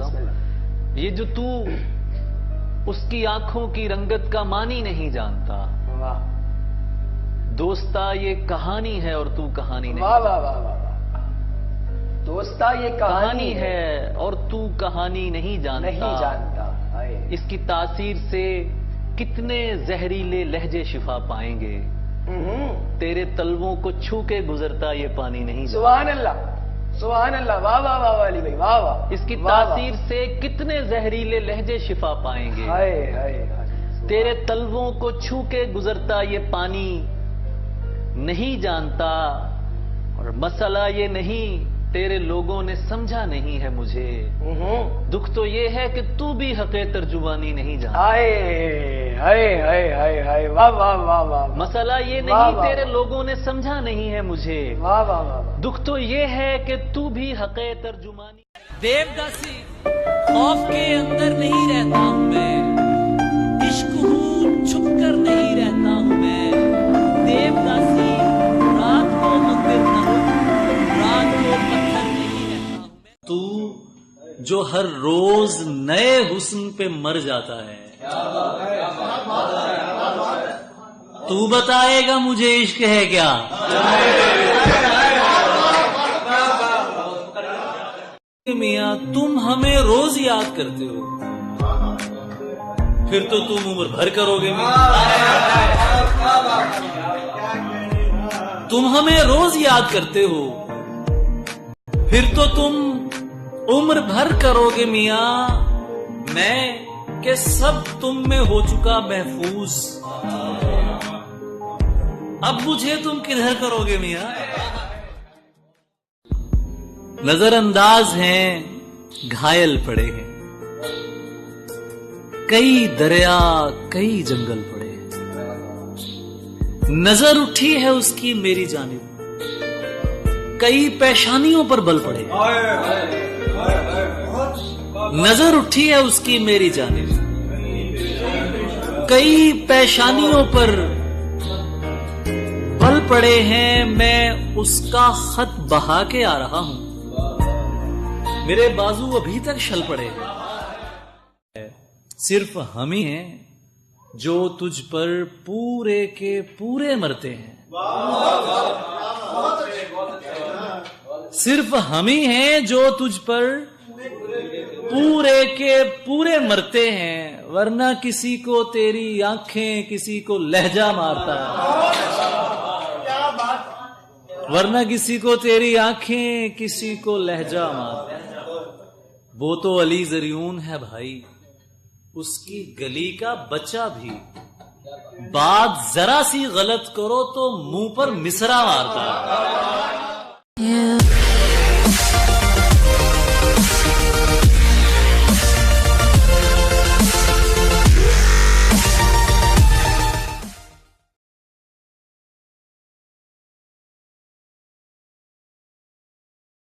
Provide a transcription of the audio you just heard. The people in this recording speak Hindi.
सुनाता हूँ। ये जो तू उसकी आंखों की रंगत का मानी नहीं जानता, वाह दोस्ता ये कहानी है और तू कहानी नहीं। वाह वाह वाह वाह, दोस्ता ये कहानी है और तू कहानी नहीं जानता। नहीं जानता। हाय। इसकी तासीर से कितने जहरीले लहजे शिफा पाएंगे, तेरे तलवों को छू के गुजरता ये पानी नहीं। सुभान अल्लाह, सुभान अल्लाह, वाह वाह वाह वाली भाई, वाह वाह। इसकी वाह, तासीर से कितने जहरीले लहजे शिफा पाएंगे, हाय हाय हाय। तेरे तलवों को छू के गुजरता ये पानी नहीं जानता। और मसला ये नहीं, तेरे लोगों ने समझा नहीं है मुझे। दुख तो ये है कि तू भी हक़े तर्जुमानी नहीं जानता। हाय हाय हाय हाय हाय, वाह वाह वाह वाह। मसला ये वाह, नहीं, वाह, तेरे वाह। लोगों ने समझा नहीं है मुझे। वाह वाह वाह वाह। दुख तो ये है कि तू भी हक़े तर्जुमानी। देवदासी खौफ के अंदर नहीं रहता हूँ मैं, इश्क हूँ छुप कर नहीं रहता हूँ मैं। देवदासी रात को मंदिर न हो, रात को पत्थर नहीं रहता हूँ मैं। तू जो हर रोज नए हुस्न पे मर जाता है, तू बताएगा मुझे इश्क है क्या? मियाँ तुम हमें रोज याद करते हो, फिर तो तुम उम्र भर करोगे मियाँ। तुम हमें रोज याद करते हो, फिर तो तुम उम्र भर करोगे मियाँ। मैं के सब तुम में हो चुका महफूज, अब मुझे तुम किधर करोगे मियाँ? नजरअंदाज हैं, घायल पड़े हैं, कई दरिया कई जंगल पड़े हैं। नजर उठी है उसकी मेरी जानिब, कई पेशानियों पर बल पड़े। नजर उठी है उसकी मेरी जानिब, कई पेशानियों पर बल पड़े हैं। मैं उसका खत बहा के आ रहा हूं, मेरे बाजू अभी तक शल पड़े हैं। सिर्फ हम ही हैं जो तुझ पर पूरे के पूरे मरते हैं। सिर्फ हम ही हैं जो तुझ पर पूरे के पूरे मरते हैं, वरना किसी को तेरी आंखें किसी को लहजा मारता है। वरना किसी को तेरी आंखें किसी को लहजा मारता है। वो तो अली जरियून है भाई, उसकी गली का बच्चा भी बात जरा सी गलत करो तो मुंह पर मिसरा मारता है।